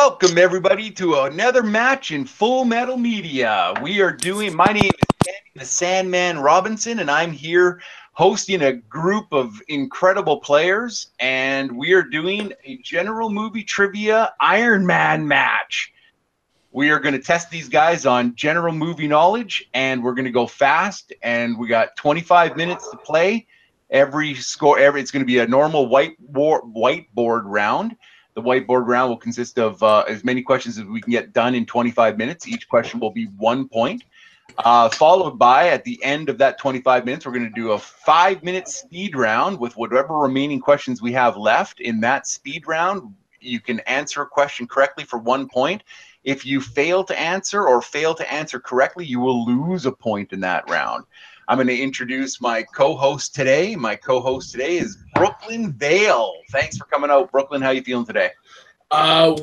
Welcome everybody to another match in Full Metal Media. My name is Danny the Sandman Robinson, and I'm here hosting a group of incredible players, and we are doing a general movie trivia Iron Man match. We are going to test these guys on general movie knowledge, and we're going to go fast, and we got 25 minutes to play. It's going to be a normal whiteboard round. The whiteboard round will consist of as many questions as we can get done in 25 minutes. Each question will be 1 point. Followed by, at the end of that 25 minutes, we're going to do a 5-minute speed round with whatever remaining questions we have left. In that speed round, you can answer a question correctly for 1 point. If you fail to answer correctly, you will lose a point in that round. I'm going to introduce my co-host today. My co-host today is Brooklyn Vail. Thanks for coming out, Brooklyn. How you feeling today?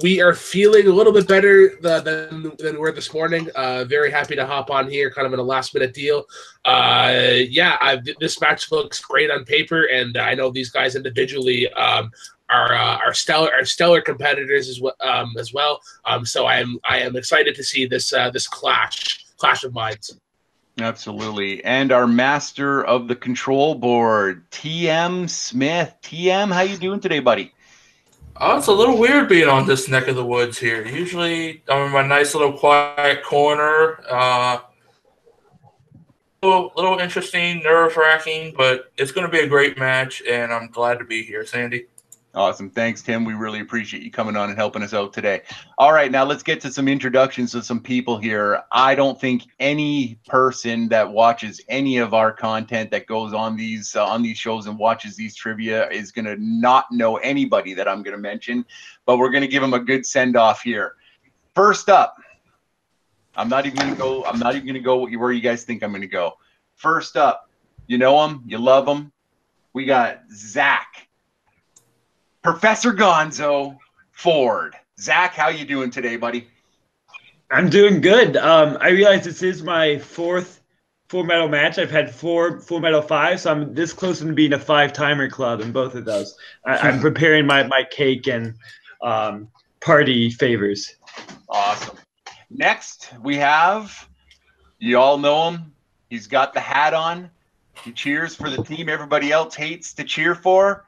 We are feeling a little bit better than we were this morning. Very happy to hop on here, kind of in a last-minute deal. This match looks great on paper, and I know these guys individually are stellar competitors as well. So I am excited to see this clash of minds. Absolutely. And our master of the control board, TM Smith. TM, how you doing today, buddy? Oh, it's a little weird being on this neck of the woods here. Usually I'm in my nice little quiet corner. Little interesting, nerve-wracking, but it's going to be a great match, and I'm glad to be here, Sandy. Awesome. Thanks, Tim. We really appreciate you coming on and helping us out today. All right, now let's get to some introductions of some people here. I don't think any person that watches any of our content that goes on these shows and watches these trivia is going to not know anybody that I'm going to mention, but we're going to give them a good send-off here. First up, I'm not even going to go where you guys think I'm going to go. First up, you know him, you love him. We got Zack. Professor Gonzo Ford. Zack, how you doing today, buddy? I'm doing good. I realize this is my fourth Full Metal match. I've had 4 Full Metal 5, so I'm this close to being a 5-timer club in both of those. I'm preparing my cake and party favors. Awesome. Next, we have, you all know him. He's got the hat on. He cheers for the team everybody else hates to cheer for.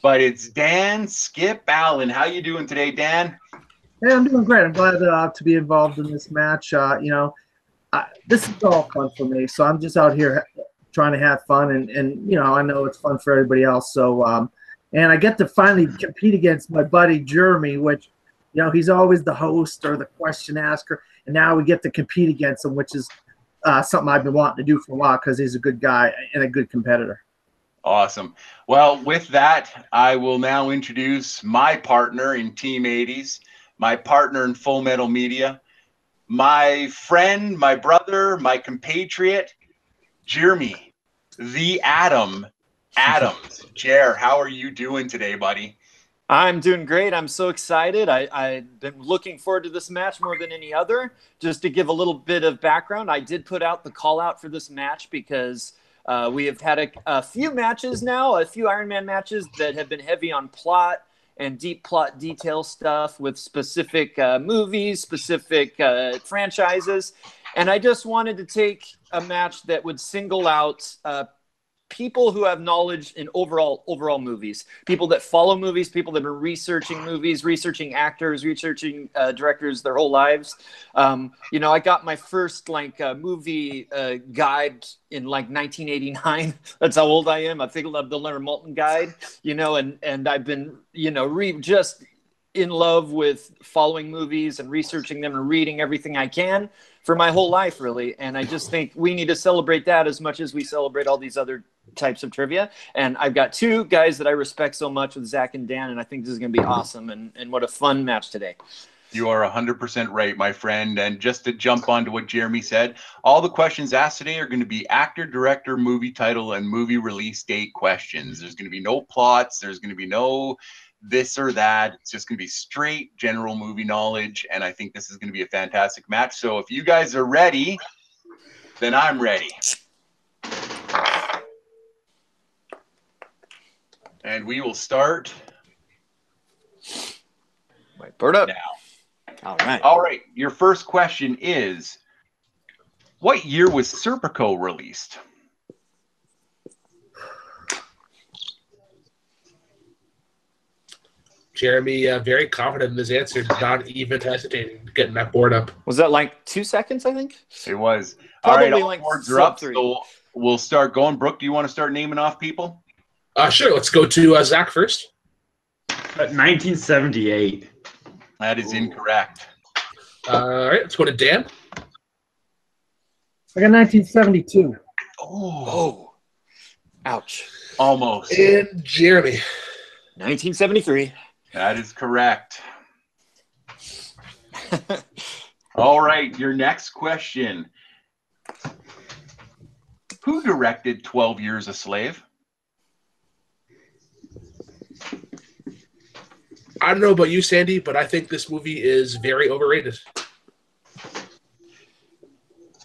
But it's Dan Skip Allen. How you doing today, Dan? Hey, I'm doing great. I'm glad to be involved in this match. This is all fun for me, so I'm just out here trying to have fun, and I know it's fun for everybody else. So, and I get to finally compete against my buddy Jeremy, which, he's always the host or the question asker, and now we get to compete against him, which is something I've been wanting to do for a while because he's a good guy and a good competitor. Awesome. Well, with that, I will now introduce my partner in Team 80s, my partner in Full Metal Media, my friend, my brother, my compatriot, Jeremy, the Atom Adams. Jer, how are you doing today, buddy? I'm doing great. I'm so excited. I've been looking forward to this match more than any other. Just to give a little bit of background, I did put out the call out for this match because we have had a few matches now, a few Iron Man matches that have been heavy on plot and deep plot detail stuff with specific movies, specific franchises. And I just wanted to take a match that would single out people who have knowledge in overall movies, people that follow movies, people that have been researching movies, researching actors, researching directors their whole lives. I got my first movie guide in 1989. That's how old I am. I think of the Leonard Maltin guide, and I've been, just in love with following movies and researching them and reading everything I can for my whole life, really. And I just think we need to celebrate that as much as we celebrate all these other types of trivia. And I've got 2 guys that I respect so much with Zack and Dan, and I think this is going to be awesome. And what a fun match today. You are 100% right, my friend. And just to jump onto what Jeremy said, all the questions asked today are going to be actor, director, movie title, and movie release date questions. There's going to be no plots. There's going to be no this or that. It's just going to be straight general movie knowledge. And I think this is going to be a fantastic match. So if you guys are ready, then I'm ready. And we will start Whiteboard up now. All right. All right. Your first question is, what year was Serpico released? Jeremy, very confident in his answer, not even hesitating, getting that board up. Was that like 2 seconds, I think? It was. Probably all right, all like boards are up, sub 3. so we'll start going. Brooke, do you want to start naming off people? Sure, let's go to Zack first. 1978. That is incorrect. All right, let's go to Dan. I got 1972. Oh, Ouch. almost. And Jeremy. 1973. That is correct. All right, your next question. Who directed 12 Years a Slave? I don't know about you, Sandy, but I think this movie is very overrated.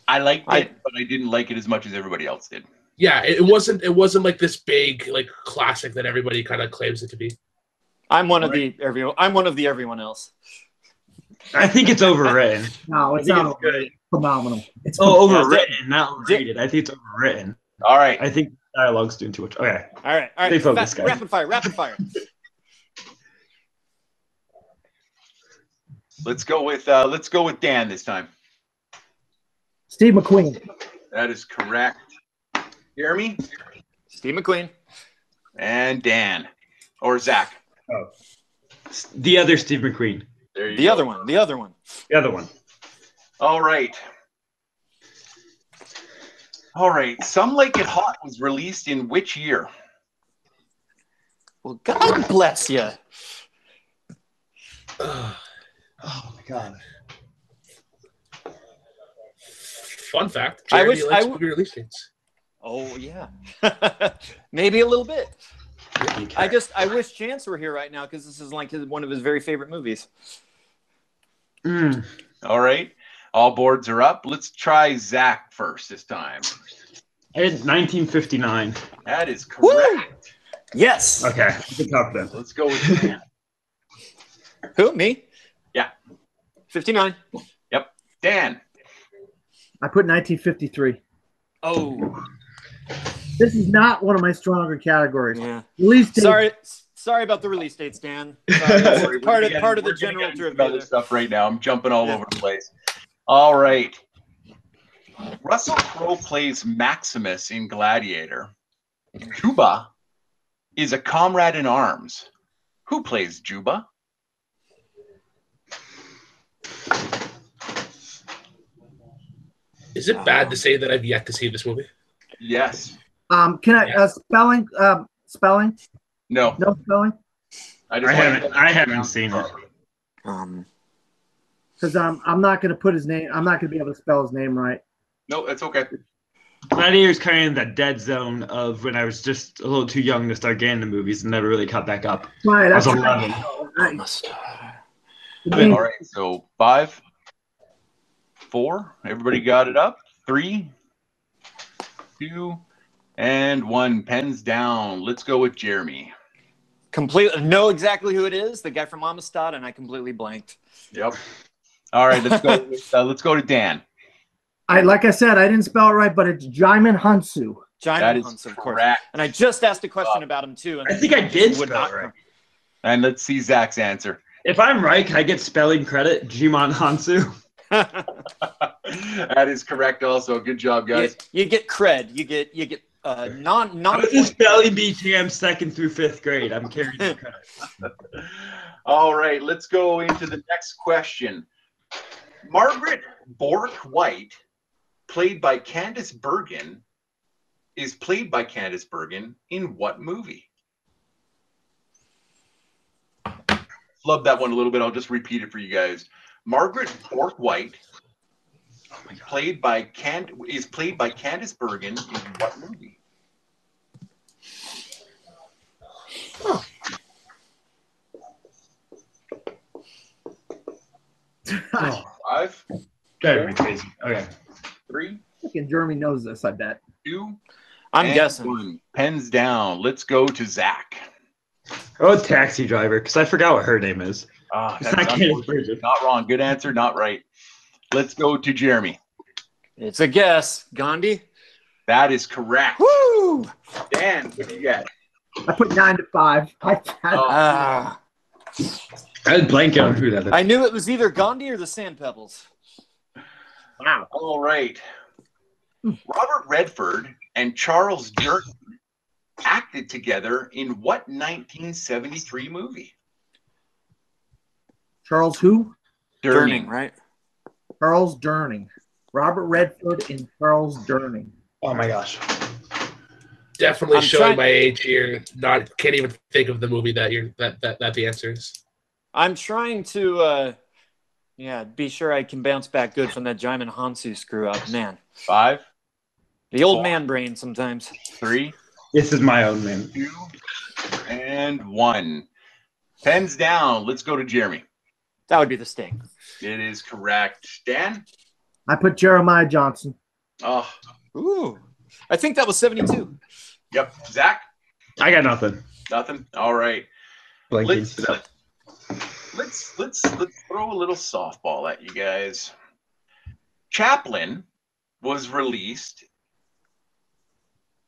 I liked it, but I didn't like it as much as everybody else did. Yeah, it wasn't like this big like classic that everybody kind of claims it to be. I'm one of the everyone else. I think it's overwritten. No, it's I think not it's good. phenomenal. It's Overwritten, not overrated. I think it's overwritten. All right. I think dialogue's doing too much. Okay. All right. Stay focused, guys. Rapid fire. Let's go with Dan this time. Steve McQueen. That is correct. Jeremy Steve McQueen. and Dan or Zach. The other Steve McQueen. There you The go. other one. The other one. All right. Some Like It Hot was released in which year? Well, God bless you. Oh my God. Fun fact: I Jeremy wish likes movie release dates. Oh yeah. Maybe a little bit. Okay. I wish Chance were here right now because this is like one of his very favorite movies. All right. All boards are up. Let's try Zach first this time. I had 1959. That is correct. Yes. Okay. Good confidence. Let's go with Dan. Who? Me? Yeah. 59. Yep. Dan. I put 1953. Oh. This is not one of my stronger categories. Yeah. Release date. Sorry about the release dates, Dan. Sorry. part of the We're general getting into trivia. other stuff right now. I'm jumping all over the place. All right. Russell Crowe plays Maximus in Gladiator. Juba is a comrade in arms. Who plays Juba? Is it bad to say that I've yet to see this movie? Yes. Can I spelling? Spelling? No. No spelling? I haven't seen it. Because I'm not going to put his name. I'm not going to be able to spell his name right. No, that's okay. Gladiator's kind of in that dead zone of when I was just a little too young to start getting the movies and never really caught back up. Right. I was That's 11. All right. So 5, 4. Everybody got it up. 3, 2, and 1. Pens down. Let's go with Jeremy. Completely know exactly who it is. The guy from Amistad, and I completely blanked. Yep. All right. Let's go. Let's go to Dan. Like I said, I didn't spell it right, but it's Jaimin Hansu. That Jaimin is Hunts, of course. correct. And I just asked a question about him too. And I think I did would spell not it right. And let's see Zach's answer. If I'm right, can I get spelling credit? Jimon Hansu. That is correct. Also, good job, guys. You get cred. You get non. I was in spelling bee jam 2nd through 5th grade. I'm carrying the credit. All right, let's go into the next question. Margaret Bork-White, played by Candice Bergen, is played by Candice Bergen in what movie? Love that one a little bit. I'll just repeat it for you guys. Margaret Bork-White, played by Candice Bergen in what movie? Huh. 5, That'd be crazy. Okay. 3, Fucking Jeremy knows this, I bet. 2, I'm and guessing. 1. Pens down. Let's go to Zach. Oh, Taxi Driver, because I forgot what her name is. That's not Candace Bergen. not wrong. Good answer, not right. Let's go to Jeremy. It's a guess. Gandhi? That is correct. Woo! Dan, what do you got? I put 9 to 5. Ah. I was blanking on who that is. I knew it was either Gandhi or the Sand Pebbles. Wow. All right. Robert Redford and Charles Durden acted together in what 1973 movie? Charles who? Durning, right? Charles Durning. Robert Redford and Charles Durning. Oh my gosh. Definitely I'm showing trying- my age here. Can't even think of the movie that the answer is. I'm trying to, be sure I can bounce back good from that Jaimin Hansu screw up. Man, 5, the old 4, man brain sometimes. 3, This is my own name. 2, and 1. Pens down. Let's go to Jeremy. That would be the Sting. It is correct. Dan? I put Jeremiah Johnson. Oh, Ooh. I think that was 72. yep. Zach? I got nothing. Nothing? All right. Blanking. Let's throw a little softball at you guys. Chaplin was released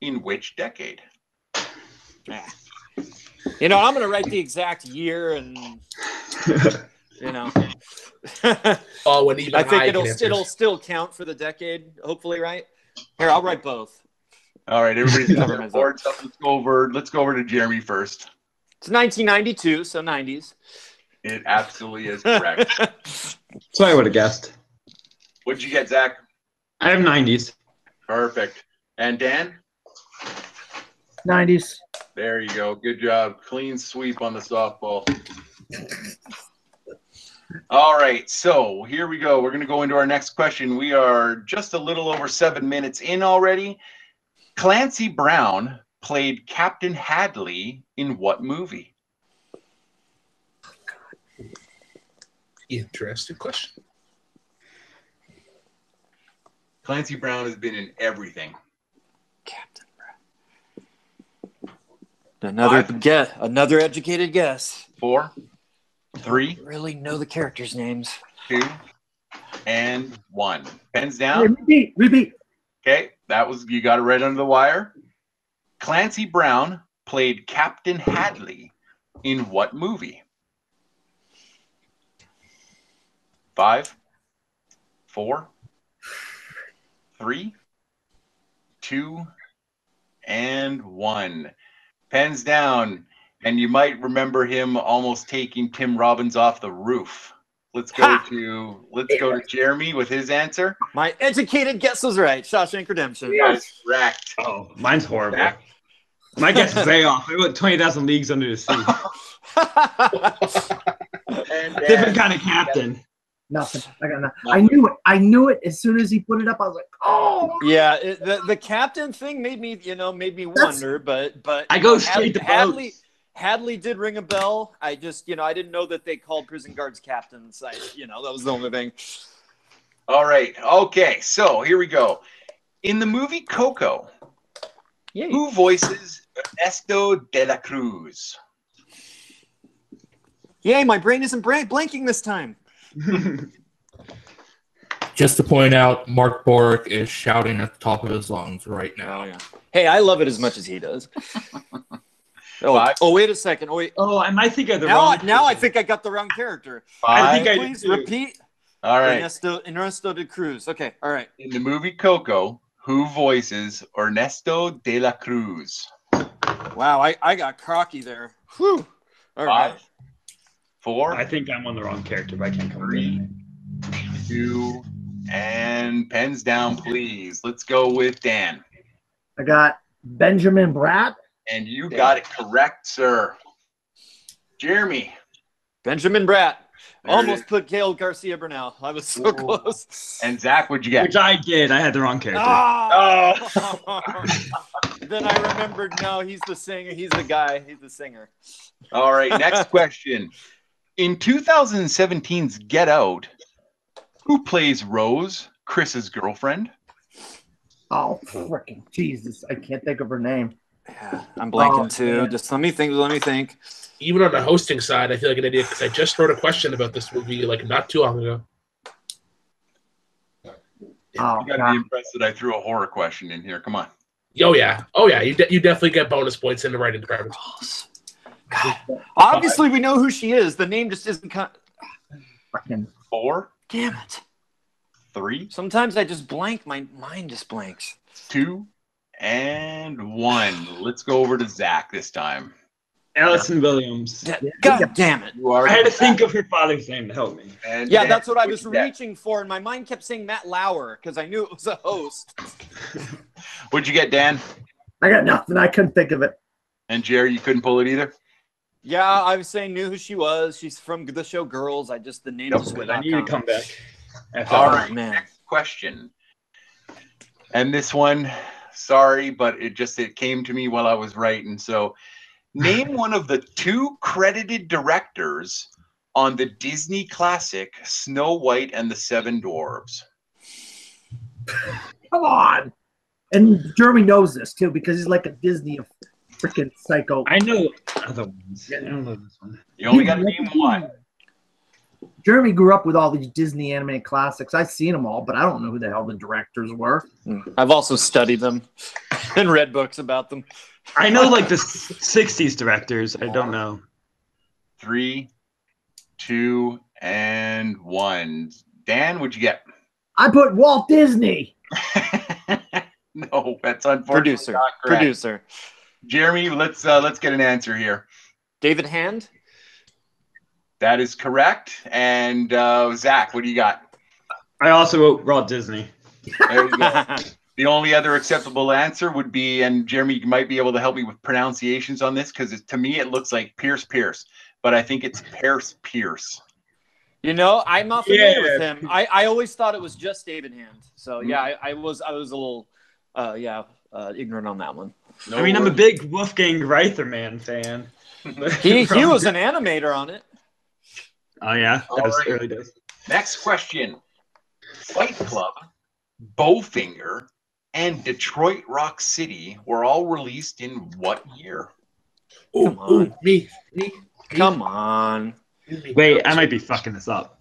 in which decade? You know, I'm going to write the exact year and, you know. Oh, when even I think I can it'll answer. still count for the decade, hopefully, right? Here, I'll write both. All right, everybody's got Cover their myself. boards up. Let's go over to Jeremy first. It's 1992, so 90s. It absolutely is correct. So I would have guessed. What'd you get, Zach? I have 90s. Perfect. And Dan? 90s. There you go. Good job. Clean sweep on the softball. All right, so here we go. We're going to go into our next question. We are just a little over 7 minutes in already. Clancy Brown played Captain Hadley in what movie? Interesting question. Clancy Brown has been in everything. Captain Brown. Another educated guess. 4, 3, Really know the characters' names. 2, and 1. Pens Hey, down. repeat. Okay, you got it right under the wire. Clancy Brown played Captain Hadley in what movie? 5, 4, 3, 2, and 1. Pens down, and you might remember him almost taking Tim Robbins off the roof. Let's go to Jeremy with his answer. My educated guess was right. Shawshank Redemption. That's correct. Oh, mine's horrible. Zach? My guess is way off. I went 20,000 leagues under the sea. And Different kind of captain. Nothing. I got nothing. I knew it as soon as he put it up. I was like, oh. Yeah, the captain thing made me wonder, but I go straight to Hadley did ring a bell. I just, I didn't know that they called prison guards captains. That was the only thing. All right. Okay. So here we go. In the movie Coco, Yay. who voices Ernesto de la Cruz? Yay, my brain isn't blanking this time. Just to point out, Mark Boric is shouting at the top of his lungs right now. Oh, yeah. Hey, I love it as much as he does. Wait a second. Oh, wait. Oh, I might think of the wrong. Now I think I got the wrong character. 5. Please repeat. All right. Ernesto de Cruz. Okay, all right. In the movie Coco, who voices Ernesto de la Cruz? Wow, I got cocky there. Whew. All 5, right. 4, I think I'm on the wrong character, but I can't come up with 3, it. 2, and pens down, please. Let's go with Dan. I got Benjamin Bratt. And you got it correct, sir. Jeremy. Benjamin Bratt. There it Almost is. put Gail Garcia Bernal. I was so close. And Zach, what'd you get? Which I did. I had the wrong character. Oh! Then I remembered, no, he's the singer. He's the guy. He's the singer. All right, next question. In 2017's Get Out, who plays Rose, Chris's girlfriend? Oh, freaking Jesus. I can't think of her name. Yeah, I'm blanking too. man. Just let me think. Even on the hosting side, I feel like an idiot because I just wrote a question about this movie like not too long ago. Oh, You got to God. be impressed that I threw a horror question in here. Come on. Oh yeah. You definitely get bonus points in the writing department. God. Obviously, we know who she is. The name just isn't. Fucking 4, Damn it. 3, Sometimes I just blank. My mind just blanks. 2, and 1. Let's go over to Zach this time. Allison Williams. God damn it. You are I had to think of her father's name to help me. And Yeah, Dan, that's what I what'd was you get? reaching for, and my mind kept saying Matt Lauer because I knew it was a host. What'd you get, Dan? I got nothing. I couldn't think of it. And Jerry, you couldn't pull it either? Yeah, I was saying knew who she was. She's from the show Girls. The name Nope. just would I not need to come. come back. All Oh, right, man. next question. And this one, sorry, but it came to me while I was writing. So, name one of the 2 credited directors on the Disney classic Snow White and the Seven Dwarfs. Come on. And Jeremy knows this too because he's like a Disney freaking psycho. I know other ones. I don't know this one. You only got to name one. Jeremy grew up with all these Disney animated classics. I've seen them all, but I don't know who the hell the directors were. I've also studied them and read books about them. I know like the 60s directors. I don't know. 3, 2, and 1. Dan, what'd you get? I put Walt Disney. No, that's unfortunately not correct. Producer. Jeremy, let's get an answer here. David Hand? That is correct. And Zach, what do you got? I also wrote Walt Disney. There you go. The only other acceptable answer would be, and Jeremy, you might be able to help me with pronunciations on this because to me it looks like Pierce, but I think it's Pierce. You know, I'm not familiar with him. I always thought it was just David Hand. So yeah, I was a little ignorant on that one. No I mean, I'm a worries. big Wolfgang Reitherman fan. He was an animator on it. Oh yeah, that was Alright. early days. Next question. Fight Club, Bowfinger, and Detroit Rock City were all released in what year? Come on. Me. Come on. Wait, I might be fucking this up.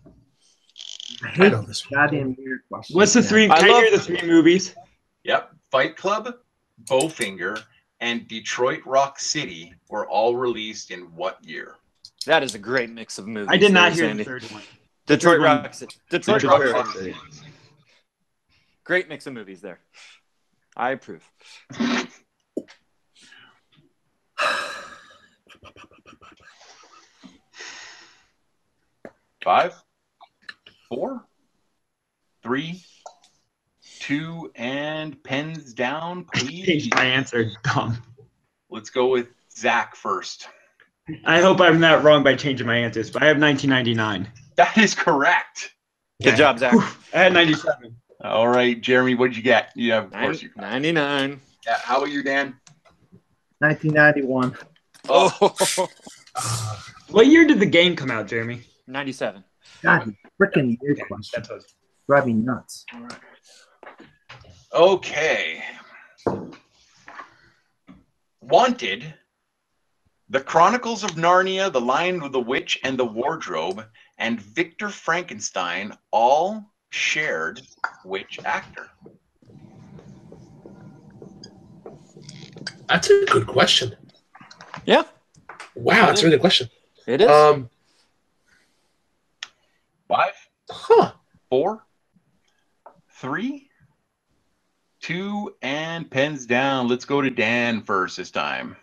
I I hate know this this one. goddamn weird question. What's the 3? I Can I love- hear the 3 movies? Yep. Fight Club, Bowfinger, and Detroit Rock City were all released in what year? That is a great mix of movies. I did not there, hear Sandy. the 3rd one. Detroit third one- Rock City. Detroit Detroit Rock Rock City. City. Great mix of movies there. I approve. 5, 4, 3, 2, and pens down, please. Changed my answer. Dumb. Let's go with Zach first. I hope I'm not wrong by changing my answers, but I have 1999. That is correct. Good job, Zach. I had 97. All right, Jeremy, what'd you get? Yeah, of course you. 99. Yeah, how about you, Dan? 1991. Oh, What year did the game come out, Jeremy? 97. God, freaking weird question. That's what. Drive me nuts. Okay. Wanted, The Chronicles of Narnia, The Lion with the Witch and the Wardrobe, and Victor Frankenstein all shared which actor? That's a good question. Yeah, Wow, that's a really good question. it is. 5, Huh. 4, 3, 2, and pens down. Let's go to Dan first this time.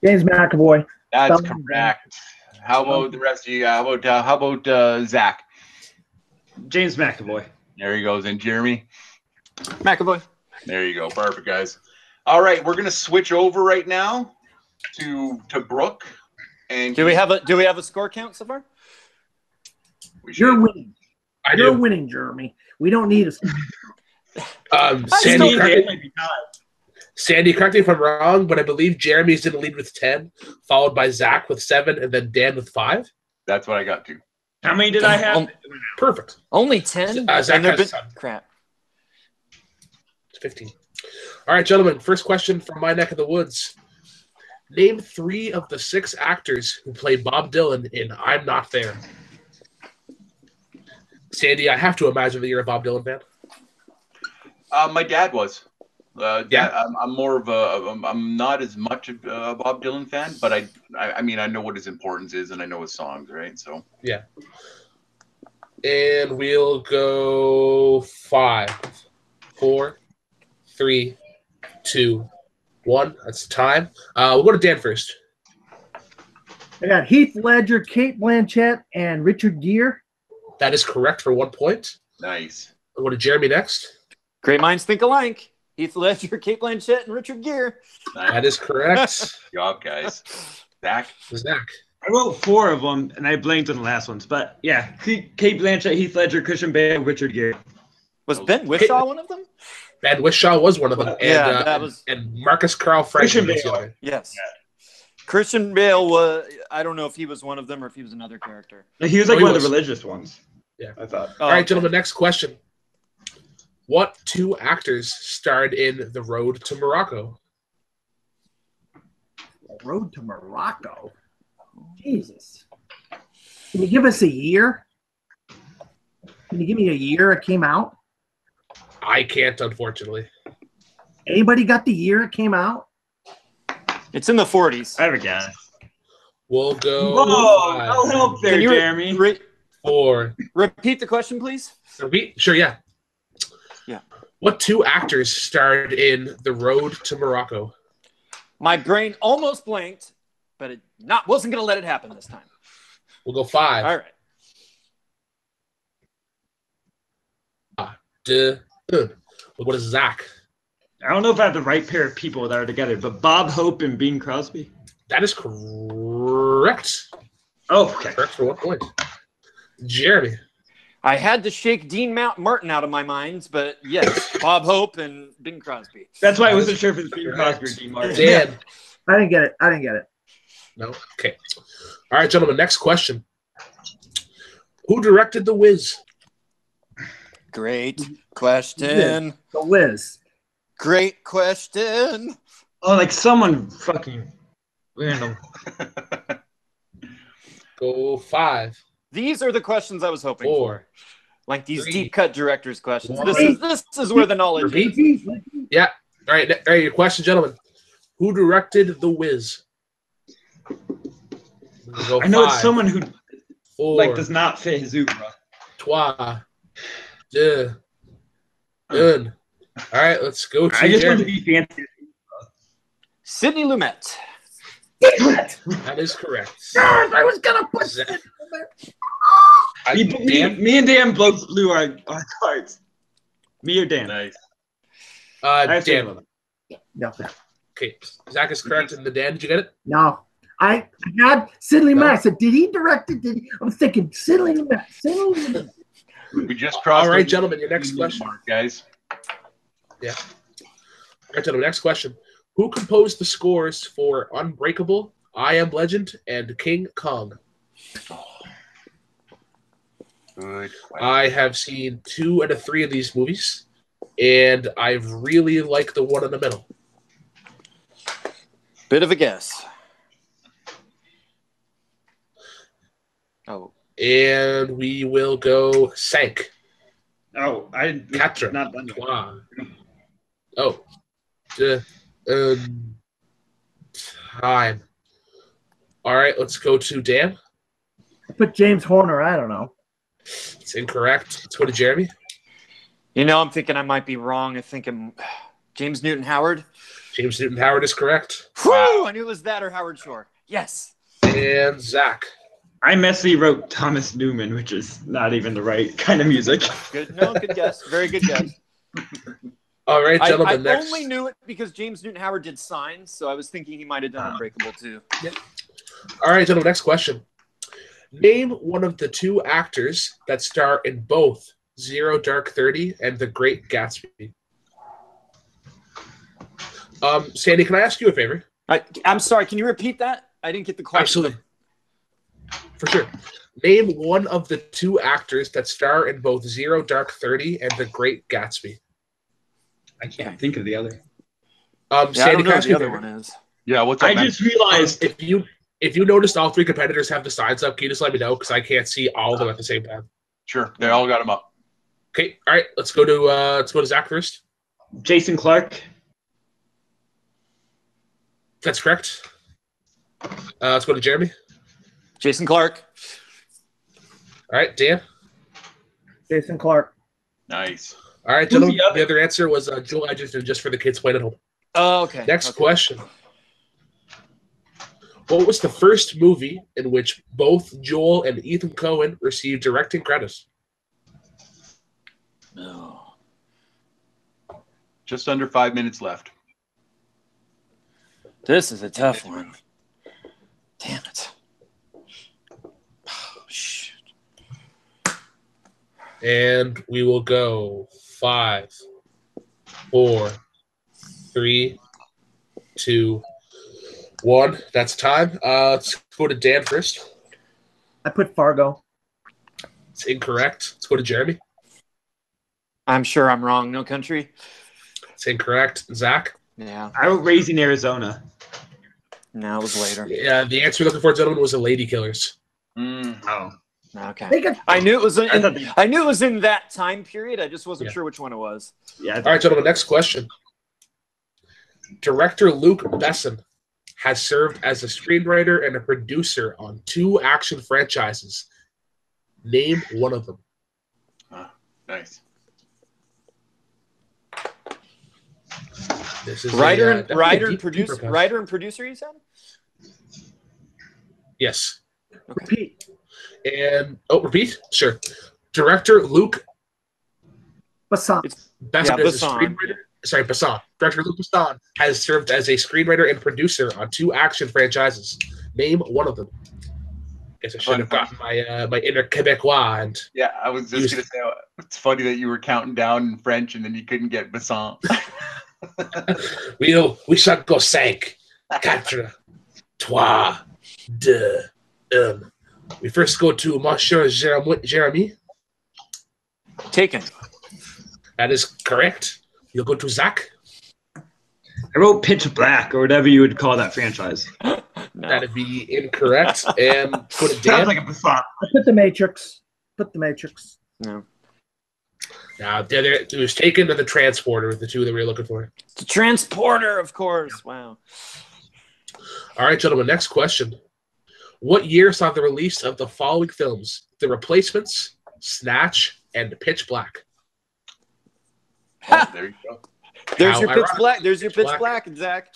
James McAvoy. That's Thumb down. correct. How about the rest of you? How about Zach? James McAvoy. There he goes. And Jeremy? McAvoy. There you go. Perfect, guys. All right, we're gonna switch over right now to Brooke. And Do we have a score count so far? we should- You're winning. I You're do. winning, Jeremy. We don't need a. Sandy, still- correct me if I'm wrong, but I believe Jeremy's in the lead with 10, followed by Zach with 7, and then Dan with 5. That's what I got to. How many did I have? Perfect. Only 10? Zach And there've has been- 7. crap. It's 15. All right, gentlemen. First question from my neck of the woods. Name 3 of the 6 actors who played Bob Dylan in I'm Not There. Sandy, I have to imagine that you're a Bob Dylan fan. My dad was. Yeah. I'm more of a. I'm not as much a Bob Dylan fan, but I mean, I know what his importance is, and I know his songs, right? So Yeah. And we'll go 5, 4, 3, 2, 1. That's time. We'll go to Dan first. I got Heath Ledger, Kate Blanchett, and Richard Gere. That is correct for 1 point. nice. We'll go to Jeremy next. Great minds think alike. Heath Ledger, Kate Blanchett, and Richard Gere. That is correct. Good job, guys. Zach. Zach. I wrote 4 of them, and I blanked on the last ones. But yeah, Kate Blanchett, Heath Ledger, Christian Bale, Richard Gere. Was Ben Whishaw one of them? Ben Whishaw was one of them. Yeah, that was. And Marcus Carl Franklin was the other. Yes. Christian Bale was. I don't know if he was one of them or if he was another character. He was like one of the religious ones. Yeah. I thought. Oh, All right, okay. gentlemen, next question. What 2 actors starred in The Road to Morocco? Road to Morocco. Jesus. Can you give us a year? Can you give me a year it came out? I can't, unfortunately. Anybody got the year it came out? It's in the 40s. I have a guess. We'll go Whoa! 5, No help there, Can you Jeremy. 4. repeat the question, please? Repeat? Sure, yeah. Yeah. What 2 actors starred in The Road to Morocco? My brain almost blanked, but it wasn't going to let it happen this time. We'll go 5. All right. We'll go to Zach. I don't know if I have the right pair of people that are together, but Bob Hope and Bing Crosby. That is correct. Oh, okay. Correct for 1 point. Jeremy. I had to shake Dean Martin out of my mind, but yes, Bob Hope and Bing Crosby. That's why I wasn't sure if it's Bing Crosby or Dean Martin. Dan. I didn't get it. No? Okay. All right, gentlemen, next question. Who directed The Wiz? Great question. The Wiz. Great question. Oh, like someone fucking random. Go 5. These are the questions I was hoping 4. for. Like these 3. deep cut director's questions. 1. This is where the knowledge is. Repeat? Yeah. All right, your question, gentlemen. Who directed The Wiz? I know it's someone who 4, like does not fit his Uber. 3, 2, 1. All right, let's go to I just want to Jeremy. be fancy. Sidney Lumet. That is correct. I was gonna put Zach. it there. Me and Dan both blew our cards. Me or Dan? Nice. Dan. No, Okay, Zach is correct, and the Dan, did you get it? no. I had Sidney No. Lumet. I said, did he direct it? I was thinking Sidney Lumet. We just crossed. All right, the- gentlemen, your next question. mark, guys. Yeah. All right, gentlemen, next question. Who composed the scores for Unbreakable, I Am Legend, and King Kong? Good question. I have seen 2 out of 3 of these movies, and I really like the one in the middle. Bit of a guess. Oh. And we will go Sank. Oh, I Quatre. not done yet. Wow. Oh. Time. All right, let's go to Dan. I put James Horner. I don't know. It's incorrect. Let's go to Jeremy. You know, I'm thinking I might be wrong. I think I'm James Newton Howard. James Newton Howard is correct. Whew, I knew it was that or Howard Shore. Yes. And Zach. I messily wrote Thomas Newman, which is not even the right kind of music. Good. No, good guess. Very good guess. All right, I gentlemen. next. only knew it because James Newton Howard did Signs, so I was thinking he might have done Unbreakable too. All right, gentlemen. Next question. Name one of the 2 actors that star in both Zero Dark 30 and The Great Gatsby. Sandy, can I ask you a favor? I'm sorry. Can you repeat that? I didn't get the question. Absolutely. For sure. Name one of the 2 actors that star in both Zero Dark 30 and The Great Gatsby. I can't think of the other. Yeah, I Sandy, don't know can I what ask the you a other favor? one is. Yeah, what's up, I man? just realized If you noticed all three competitors have the signs up, can you just let me know? Because I can't see all of them at the same time. Sure, they all got them up. Okay, all right. Let's go to Zach first. Jason Clark. That's correct. Let's go to Jeremy. Jason Clark. All right, Dan. Jason Clark. Nice. All right, Who's gentlemen. the other? The other answer was Joel Edgerton, just for the kids playing at home. Oh, okay. Next Okay. question. What was the first movie in which both Joel and Ethan Coen received directing credits? No. Just under 5 minutes left. This is a tough one. Damn it. Oh, shit. And we will go 5, 4, 3, 2, 1. That's time. Let's go to Dan first. I put Fargo. It's incorrect. Let's go to Jeremy. I'm sure I'm wrong. No Country? It's incorrect. Zach. Yeah. I wrote Raising Arizona. No, it was later. Yeah, the answer you're looking for, gentlemen, was The Lady Killers. Oh. Okay. They got I knew it was I thought I knew it was in that time period. I just wasn't Yeah. sure which one it was. Yeah. All right, gentlemen, next question. Director Luc Besson has served as a screenwriter and a producer on 2 action franchises. Name one of them. Nice. This is Writer a, and definitely a writer and deep- producer. deeper cut. Writer and producer. You said. Yes. repeat. And repeat. Sure. Director Luc Bassan. Besson Yeah, is a Besson. screenwriter. Sorry, Besson. Director Luc Besson has served as a screenwriter and producer on 2 action franchises. Name one of them. Guess I should have gotten my inner Quebecois and Yeah, I was just going to say, it's funny that you were counting down in French and then you couldn't get Bassan. we shall go 5, 4, 3, 2, 1. We first go to Monsieur Jeremy. Taken. That is correct. You'll go to Zack. I wrote Pitch Black or whatever you would call that franchise. No. That'd be incorrect. And go to Sounds Dan. like a Bassan. I put the Matrix. Put the Matrix. No. Now, the other, it was Taken and the Transporter, the 2 that we were looking for. The Transporter, of course. Wow. All right, gentlemen, next question. What year saw the release of the following films? The Replacements, Snatch, and Pitch Black. Oh, there you go. There's How your Pitch ironic. Black. There's your Pitch Pitch Black. Black, Zach.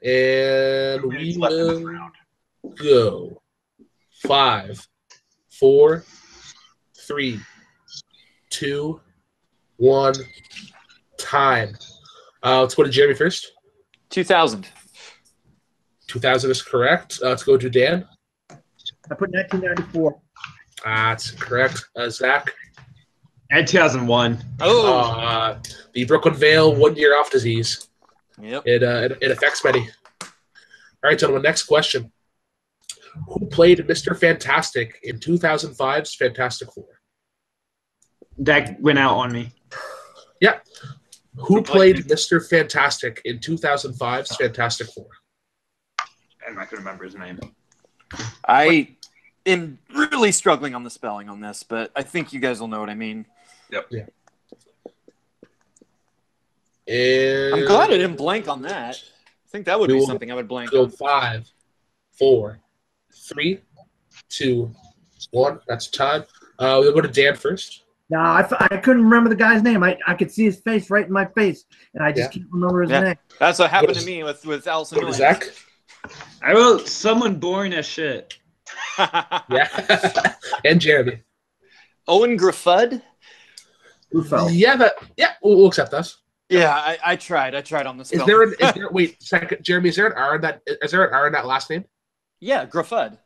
And 2 we minutes left in this will round. go 5, 4, 3, 2, 1. Time. Let's go to Jeremy first. 2000. 2000 is correct. Let's go to Dan. I put 1994. That's correct. Zach. And 2001. Oh. The Brooklyn Vail 1 year off disease. Yep. It affects many. All right, gentlemen, next question. Who played Mr. Fantastic in 2005's Fantastic Four? That went out on me. Yeah. Who played Mr. Fantastic in 2005's Fantastic Four? I'm not going to remember his name. I am really struggling on the spelling on this, but I think you guys will know what I mean. Yep. Yeah. And I'm glad I didn't blank on that. I think that would We be will something I would blank go on. 5, 4, 3, 2, 1. That's time. We'll go to Dan first. No, I couldn't remember the guy's name. I could see his face right in my face, and I just can't remember his Yeah. name. That's what happened What is- to me with Allison Go to Williams. Zach. I wrote someone boring as shit. Yeah. And Jeremy. Owen Grafud? Who fell? Yeah, we'll accept that. Yeah, I tried. I tried on the Is spelling. there wait, second, Jeremy, is there an R in that last name? Yeah, Grafud.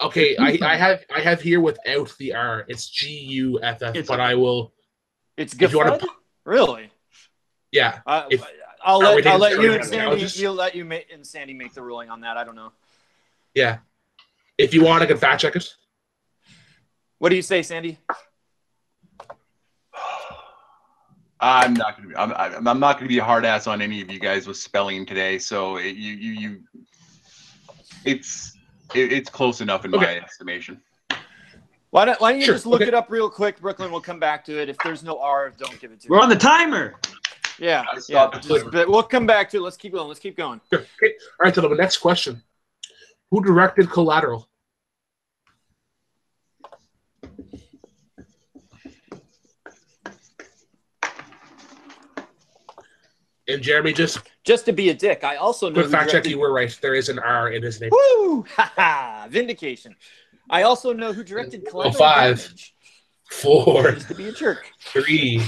Okay, I have here without the R. It's Guff, but I will. It's If you wanna Grafud? Really? Yeah. If- I'll Are we let taking you it and down? Sandy make the ruling on that. I don't know. Yeah. If you want, I can fact check it. What do you say, Sandy? I'm not gonna be. I'm not gonna be a hard ass on any of you guys with spelling today. So it's close enough in my estimation. Why don't you just look it up real quick, Brooklyn? We'll come back to it. If there's no R, don't give it to me. We're on the timer. Yeah. But we'll come back to it. Let's keep going. Sure. Okay. All right, gentlemen. Next question: who directed Collateral? And Jeremy, just to be a dick, I also know. Quick fact check: you were right. There is an R in his name. Woo! Ha ha! Vindication. I also know who directed Collateral. 5, Damage. 4, Just to be a jerk. 3,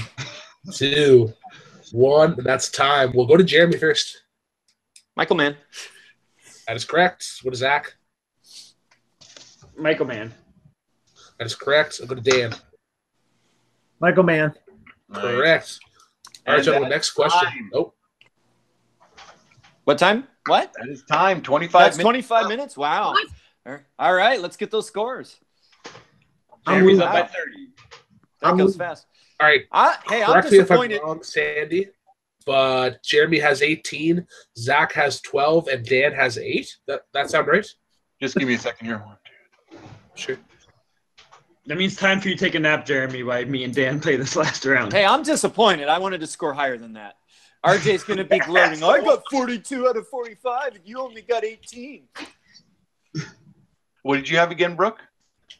2, 1. That's time. We'll go to Jeremy first. Michael Mann. That is correct. What is Zach? Michael Mann. That is correct. I'll go to Dan. Michael Mann. Correct. All right, gentlemen. Next question. Nope. What time? What? That is time. 25 That's minutes. 25 minutes? Wow. All right, let's get those scores. Jeremy's up by 30. That goes fast. All right. Hey, I'm Correct me if I'm disappointed. wrong, Sandy, but Jeremy has 18, Zach has 12, and Dan has 8. That sound right? Just give me a second here. Sure. That means time for you to take a nap, Jeremy, while me and Dan play this last round. Hey, I'm disappointed. I wanted to score higher than that. RJ's going to be gloating. I got 42 out of 45, and you only got 18. What did you have again, Brooke?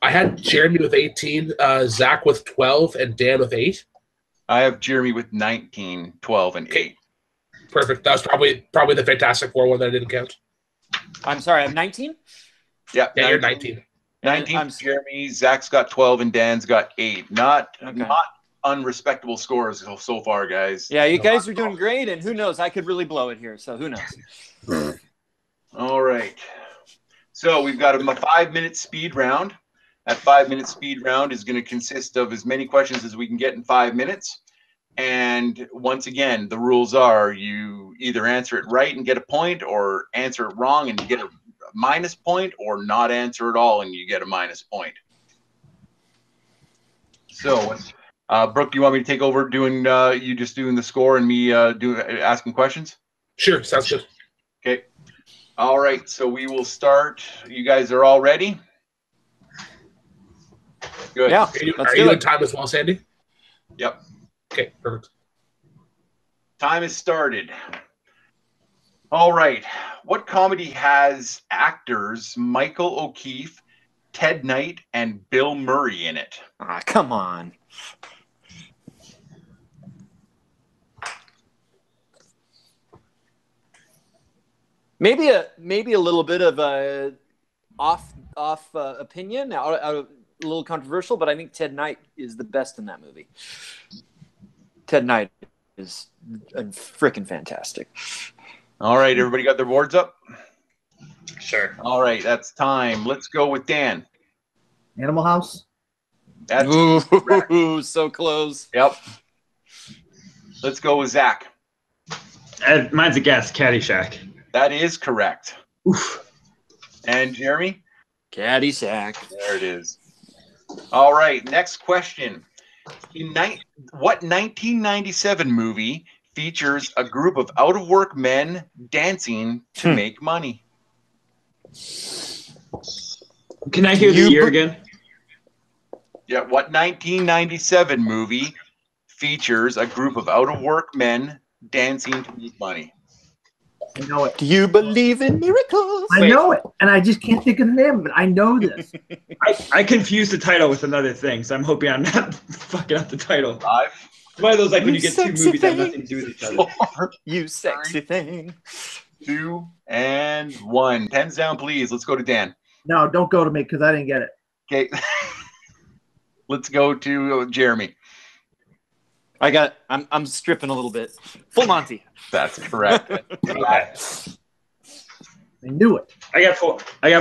I had Jeremy with 18, Zach with 12, and Dan with 8. I have Jeremy with 19, 12, and 8. Perfect. That was probably the Fantastic Four one that I didn't count. I'm sorry, I'm 19? Yeah, you're 19. 19 Jeremy, Zach's got 12, and Dan's got 8. Not unrespectable scores so far, guys. Yeah, you guys are doing great, and who knows? I could really blow it here, so who knows? All right. So we've got a 5-minute speed round. That 5-minute speed round is going to consist of as many questions as we can get in 5 minutes. And once again, the rules are you either answer it right and get a point, or answer it wrong and you get a minus point, or not answer at all and you get a minus point. So, Brooke, do you want me to take over doing you just doing the score and me asking questions? Sure, sounds good. Okay. All right, so we will start. You guys are all ready? Good. Yeah. Are you in time as well, Sandy? Yep. Okay, perfect. Time has started. All right. What comedy has actors Michael O'Keefe, Ted Knight, and Bill Murray in it? Ah, come on. Maybe a little bit of a off opinion, out of a little controversial, but I think Ted Knight is the best in that movie. Ted Knight is freaking fantastic. All right, everybody got their boards up? Sure. All right, that's time. Let's go with Dan. Animal House. That's Ooh, so close. Yep. Let's go with Zach. Mine's a guess. Caddyshack. That is correct. Oof. And Jeremy? Caddyshack. There it is. All right, next question. What 1997 movie features a group of out-of-work men dancing to make money? Can I hear the year again? Yeah, what 1997 movie features a group of out-of-work men dancing to make money? I know it. Do you believe in miracles? I know it, and I just can't think of the name, but I know this. I confused the title with another thing, so I'm hoping I'm not fucking up the title. 5. It's one of those like when you get two sexy movies that have thing. nothing to do with each other. 4, You sexy thing. 2, and 1. Pens down, please. Let's go to Dan. No, don't go to me because I didn't get it. Okay. Let's go to Jeremy. I'm stripping a little bit. Full Monty. That's correct. I knew it. I got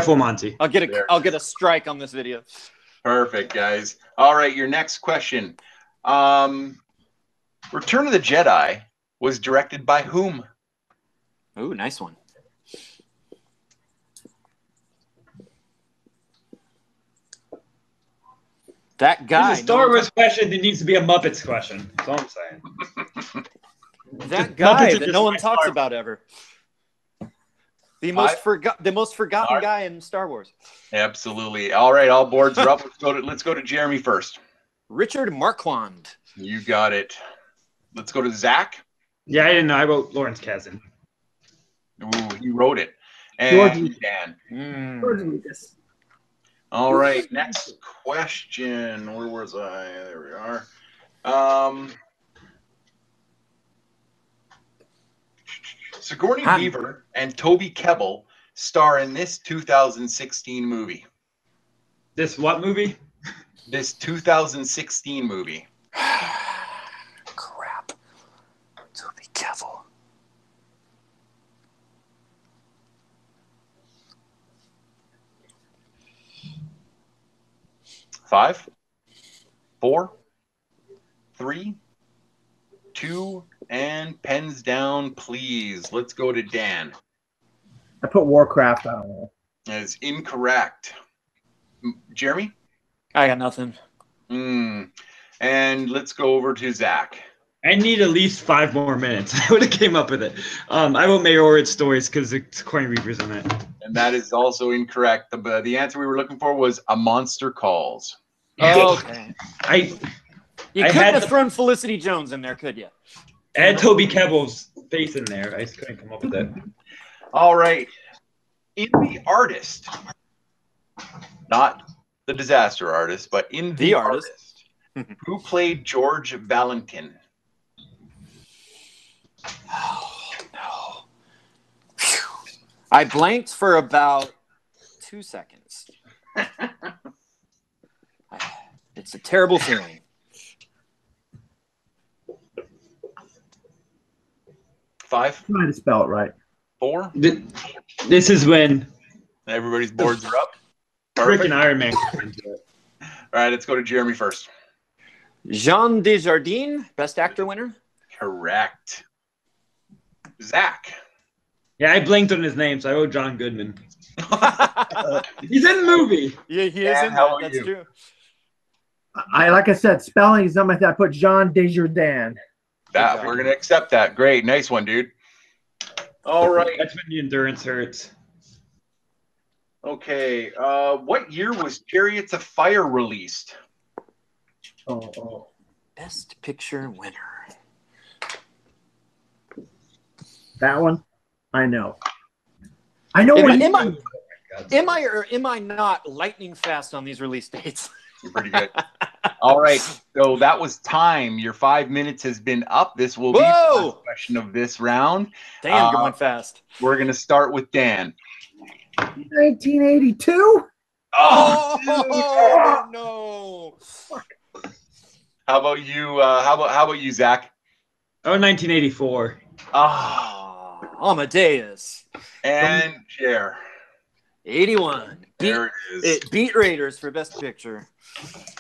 full Monty. I'll get a strike on this video. Perfect, guys. All right, your next question. Return of the Jedi was directed by whom? Ooh, nice one. That guy. It's a Star Wars question that needs to be a Muppets question. That's all I'm saying. That guy Muppets are that just no one my talks Star- about ever. The most forgotten guy in Star Wars. Absolutely. All right, all boards are up. Let's go to Jeremy first. Richard Marquand. You got it. Let's go to Zach. Yeah, I didn't know. I wrote Lawrence Kasdan. Ooh, he wrote it. George And Dan. George Lucas. All right, next question. Where was I? There we are. Sigourney Weaver and Toby Kebbell star in this 2016 movie. This what movie? This 2016 movie. Crap. Toby Kebbell. Five, 4, 3, 2, and pens down, please. Let's go to Dan. I put Warcraft. I don't know. That is incorrect. Jeremy? I got nothing. And let's go over to Zach. I need at least 5 more minutes. I would have came up with it. I wrote Mayorit's stories because Sigourney Weaver's in it. And that is also incorrect. The answer we were looking for was A Monster Calls. Oh, okay. You I couldn't had have the- thrown Felicity Jones in there, could you? I had Toby Kebbell's face in there. I just couldn't come up with it. All right. In The Artist, not the disaster artist, but in The Artist, who played George Valentin? Oh, no. Phew. I blanked for about 2 seconds. It's a terrible feeling. Five, Trying to spell it right. 4. This is when Everybody's boards are up. Rick Perfect. and Iron Man come into it. All right, let's go to Jeremy first. Jean Desjardins, Best Actor winner. Correct. Zach. Yeah, I blinked on his name, so I wrote John Goodman. He's in the movie. Yeah, he Dan, is in how that. about That's you? true. Like I said, spelling is something like that. I put Jean Desjardins. We're gonna accept that. Great, nice one, dude. All right. That's when the endurance hurts. Okay. What year was Chariots of Fire released? Oh. Best Picture winner. That one? I know. I know Am what I- you am I- mean. Am I or am I not lightning fast on these release dates? You're pretty good. All right. So that was time. Your 5 minutes has been up. This will be the Whoa! last question of this round. Damn, going fast. We're gonna start with Dan. 1982? Oh, no. How about you? How about you, Zach? Oh, 1984. Ah, Amadeus. and Jer. 81. There it is. It beat Raiders for Best Picture.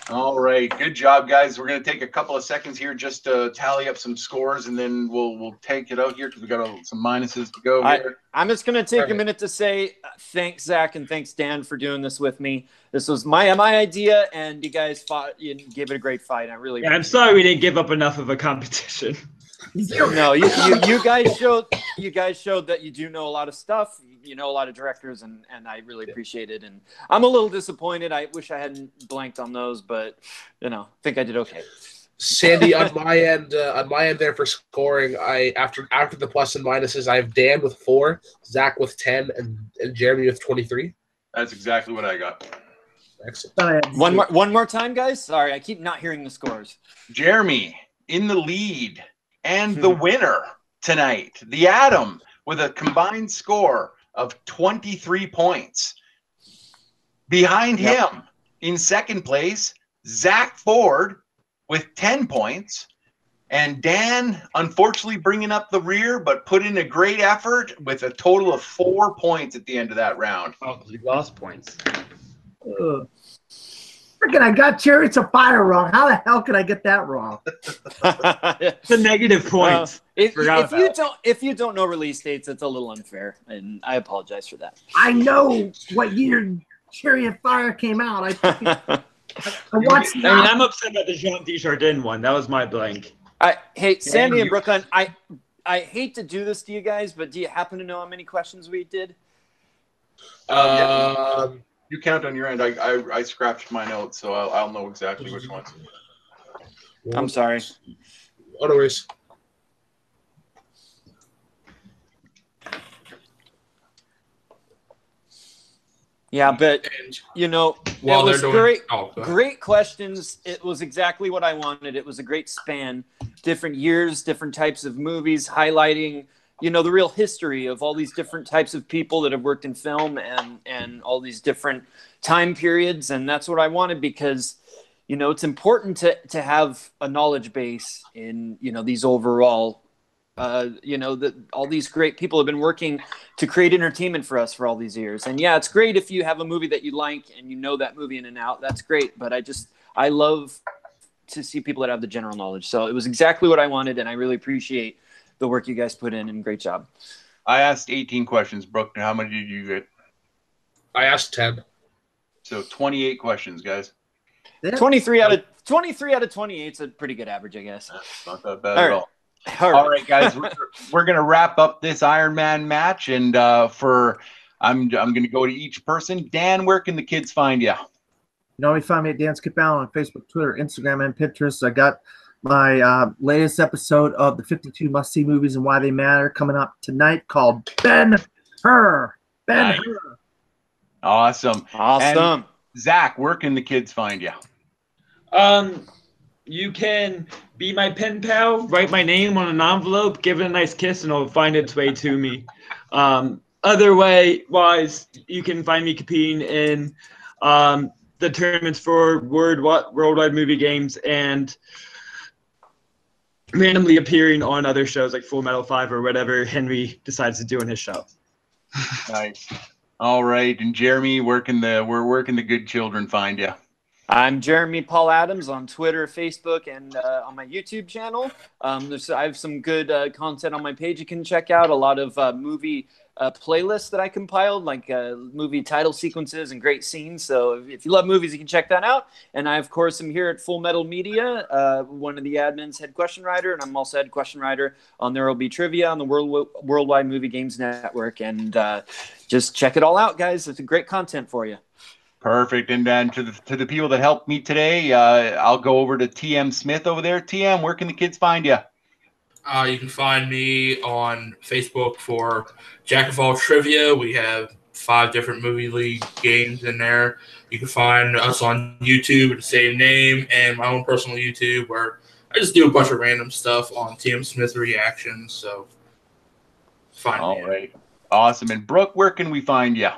All right, good job, guys. We're going to take a couple of seconds here just to tally up some scores, and then we'll take it out here because we got some minuses to go here. I'm just going to take a minute to say thanks, Zach, and thanks, Dan, for doing this with me. This was my idea, and you guys fought. You gave it a great fight. I really. Yeah, I'm sorry we didn't give up enough of a competition. No, you guys showed that you do know a lot of stuff. You know a lot of directors, and I really appreciate it. And I'm a little disappointed. I wish I hadn't blanked on those, but I think I did okay. Sandy, on my end there for scoring, I after the plus and minuses, I have Dan with 4, Zach with 10, and Jeremy with 23. That's exactly what I got. Excellent. One more time, guys. Sorry, I keep not hearing the scores. Jeremy in the lead and the winner tonight, the Atom, with a combined score of 23 points. Behind him, in second place, Zach Ford with 10 points. And Dan, unfortunately, bringing up the rear, but put in a great effort with a total of 4 points at the end of that round. Oh, you lost points. Freaking, I got Chariots of Fire wrong. How the hell could I get that wrong? It's a negative point. If you don't know release dates, it's a little unfair, and I apologize for that. I know what year Chariot Fire came out. I watched that. I'm upset about the Jean Desjardins one. That was my blank. Hey, Sandy and Brooklyn, I hate to do this to you guys, but do you happen to know how many questions we did? You count on your end. I scratched my notes, so I'll know exactly which ones. I'm sorry. Oh, no worries. Yeah, but you know, While it was they're doing, great. go ahead. Great questions. It was exactly what I wanted. It was a great span, different years, different types of movies, highlighting, you know, the real history of all these different types of people that have worked in film and all these different time periods. And that's what I wanted because, you know, it's important to have a knowledge base in, you know, these overall, you know, that all these great people have been working to create entertainment for us for all these years. And yeah, it's great if you have a movie that you like and you know that movie in and out. That's great. But I love to see people that have the general knowledge. So it was exactly what I wanted, and I really appreciate the work you guys put in, and great job. I asked 18 questions, Brooke. How many did you get? I asked 10. So 28 questions, guys. Yeah. 23 out of 28 is a pretty good average, I guess. Not that bad All at right. all. All All right, guys, we're gonna wrap up this Iron Man match, and I'm gonna go to each person. Dan, where can the kids find you? You know, you find me at Dan Skip Allen on Facebook, Twitter, Instagram, and Pinterest. I got my latest episode of the 52 must-see movies and why they matter coming up tonight called Ben-Hur. Ben-Hur. Awesome. Awesome. And Zach, where can the kids find you? You can be my pen pal, write my name on an envelope, give it a nice kiss, and it'll find its way to me. Otherwise, you can find me competing in the tournaments for Worldwide Movie Games and randomly appearing on other shows like Full Metal 5 or whatever Henry decides to do in his show. Nice. All right, and Jeremy, where can the good children find you? I'm Jeremy Paul Adams on Twitter, Facebook, and on my YouTube channel. I have some good content on my page you can check out. A lot of movie playlists that I compiled, like movie title sequences and great scenes. So if you love movies, you can check that out. And I, of course, am here at Full Metal Media, one of the admins, head question writer, and I'm also head question writer on There Will Be Trivia on the Worldwide Movie Games Network. And just check it all out, guys. It's great content for you. Perfect. And then to the people that helped me today, I'll go over to TM Smith over there. TM, where can the kids find you? You can find me on Facebook for Jack of All Trivia. We have 5 different movie league games in there. You can find us on YouTube with the same name and my own personal YouTube where I just do a bunch of random stuff on TM Smith Reactions. So find me. All right. Awesome. And Brooke, where can we find you?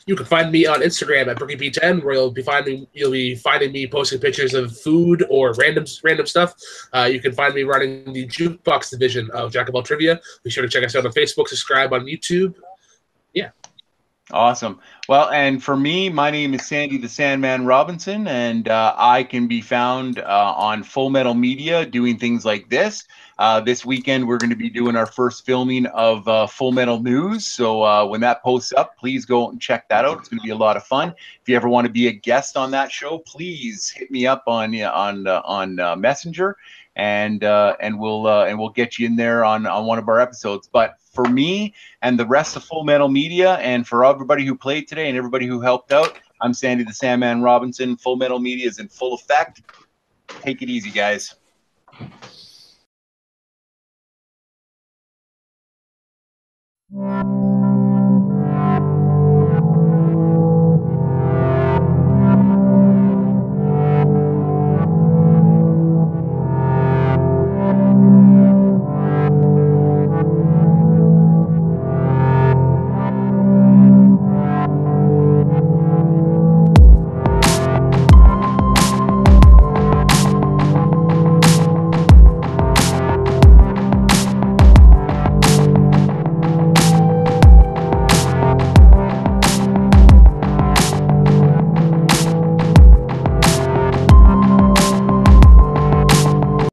You can find me on Instagram at BrookieB10, where you'll be finding me posting pictures of food or random stuff. You can find me running the Jukebox division of Jack of All Trivia. Be sure to check us out on Facebook, subscribe on YouTube. Yeah. Awesome. Well, and for me, my name is Sandy the Sandman Robinson, and I can be found on Full Metal Media doing things like this. This weekend, we're going to be doing our first filming of Full Metal News. So when that posts up, please go and check that out. It's going to be a lot of fun. If you ever want to be a guest on that show, please hit me up on Messenger, and we'll get you in there on one of our episodes. But for me and the rest of Full Metal Media, and for everybody who played today and everybody who helped out, I'm Sandy the Sandman Robinson. Full Metal Media is in full effect. Take it easy, guys.